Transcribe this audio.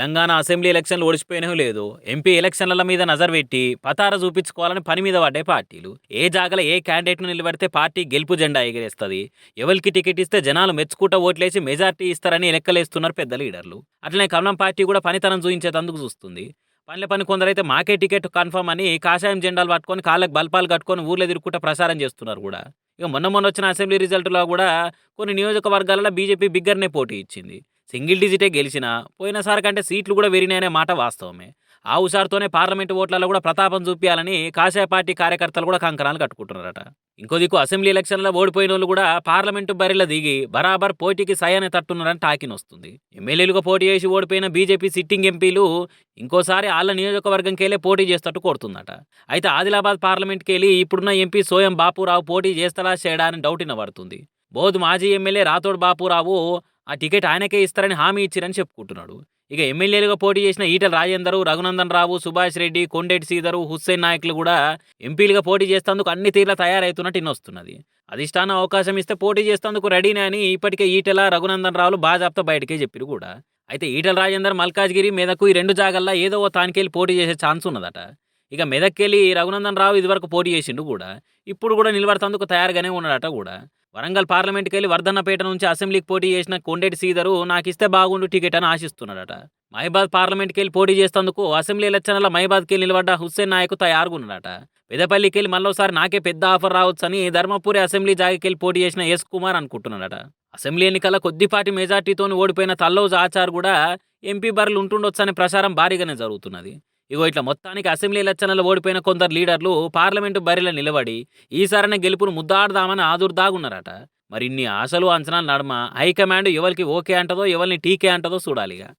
Telangana assembly ఎలక్షన్లు ఓడిచిపోయినవి లేదు. MP ఎలక్షన్ల మీద నజర్ పెట్టి పతార చూపించుకోవాలని పని మీద పడ్డాయి పార్టీలు. ఏ జాగల ఏ క్యాండిడేట్ను నిలబెడితే పార్టీ గెలుపు జెండా ఎగిరేస్తుంది, ఎవరికి టికెట్ ఇస్తే జనాలు మెచ్చుకుంటా ఓట్లేసి మెజార్టీ ఇస్తారని లెక్కలేస్తున్నారు పెద్ద లీడర్లు. అట్లనే కమలం పార్టీ కూడా పనితనం చూపించేందుకు చూస్తుంది. పని కొందరైతే మాకే టికెట్ కన్ఫర్మ్ అని కాషాయం జెండాలు పట్టుకొని కాళ్ళకు బల్పాలు కట్టుకొని ఊర్లో తిరుగుకుంటా ప్రచారం చేస్తున్నారు కూడా. ఇక మొన్న వచ్చిన అసెంబ్లీ రిజల్ట్లో కూడా కొన్ని నియోజకవర్గాలలో బీజేపీ బిగ్గర్నే పోటీ ఇచ్చింది. సింగిల్ డిజిటే గెలిచినా పోయినసారి కంటే సీట్లు కూడా పెరిగినాయనే మాట వాస్తవమే. ఆ హుషారుతోనే పార్లమెంటు ఓట్లలో కూడా ప్రతాపం చూపించాలని కాషాయ పార్టీ కార్యకర్తలు కూడా కంకణాలు కట్టుకుంటున్నారట. ఇంకో దిక్కు అసెంబ్లీ ఎలక్షన్లో ఓడిపోయిన వాళ్ళు కూడా పార్లమెంటు బరిలో దిగి బరాబర్ పోటీకి సయానే తట్టున్నారని టాకిన్ వస్తుంది. ఎమ్మెల్యేలుగా పోటీ చేసి ఓడిపోయిన బీజేపీ సిట్టింగ్ ఎంపీలు ఇంకోసారి వాళ్ళ నియోజకవర్గంకెళ్ళే పోటీ చేస్తట్టు కోరుతుందట. అయితే ఆదిలాబాద్ పార్లమెంట్కి వెళ్ళి ఇప్పుడున్న ఎంపీ సోయం బాపురావు పోటీ చేస్తారా చేయడా అని డౌట్ వినబడుతుంది. బోధ్ మాజీ ఎమ్మెల్యే రాథోడ్ బాపురావు ఆ టికెట్ ఆయనకే ఇస్తారని హామీ ఇచ్చిరని చెప్పుకుంటున్నాడు. ఇక ఎమ్మెల్యేలుగా పోటీ చేసిన ఈటెల రాజేందర్, రఘునందన్ రావు, సుభాష్ రెడ్డి, కొండేటి శ్రీధర్, హుస్సేన్ నాయకులు కూడా ఎంపీలుగా పోటీ చేస్తేందుకు అన్ని తీర్ల తయారవుతున్నట్టు ఇన్నొస్తున్నది. అధిష్టానం అవకాశం ఇస్తే పోటీ చేస్తేందుకు రెడీనే అని ఇప్పటికే ఈటెల, రఘునందన్ రావులు బాజాప్తా బయటకే చెప్పిరు కూడా. అయితే ఈటెల రాజేందర్ మల్కాజ్గిరి, మెదక్ ఈ రెండు జాగల్లో ఏదో ఓ తానికెళ్ళి పోటీ చేసే ఛాన్స్ ఉన్నదట. ఇక మెదక్కెళ్ళి రఘునందన్ రావు ఇదివరకు పోటీ చేసిండు కూడా. ఇప్పుడు కూడా నిలబడతందుకు తయారుగానే ఉన్నాడట కూడా. వరంగల్ పార్లమెంట్కి వెళ్ళి వర్ధన్నపేట నుంచి అసెంబ్లీకి పోటీ చేసిన కొండేటి శ్రీధరు నాకిస్తే బాగుండు టికెట్ అని ఆశిస్తున్నాడట. మహిబాద్ పార్లమెంట్కి వెళ్ళి పోటీ చేసేందుకు అసెంబ్లీ ఎలక్షన్ల మహిబాద్కి వెళ్ళి నిలబడ్డ హుస్సేన్ నాయక్ తయారుగున్నాడట. పెద్దపల్లికి వెళ్ళి మళ్ళోసారి నాకే పెద్ద ఆఫర్ రావచ్చని ధర్మపురి అసెంబ్లీ జాగికెళ్ళి పోటీ చేసిన ఎస్ కుమార్ అనుకుంటున్నాడట. అసెంబ్లీ ఎన్నికల కొద్దిపాటి మెజార్టీతో ఓడిపోయిన తల్లౌజ్ ఆచార్ కూడా ఎంపీ బర్లు ఉంటుండొచ్చనే ప్రచారం భారీగానే జరుగుతున్నది. ఇగో ఇట్లా మొత్తానికి అసెంబ్లీ ఎలక్షన్లలో ఓడిపోయిన కొందరు లీడర్లు పార్లమెంటు బరిలో నిలబడి ఈసారైన గెలుపును ముద్దాడదామని ఆదుర్దాగున్నారట. మరి ఇన్ని ఆశలు అంచనాలు నడమ హైకమాండ్ ఎవరికి ఓకే అంటదో ఎవరిని టీకే అంటదో చూడాలిగా.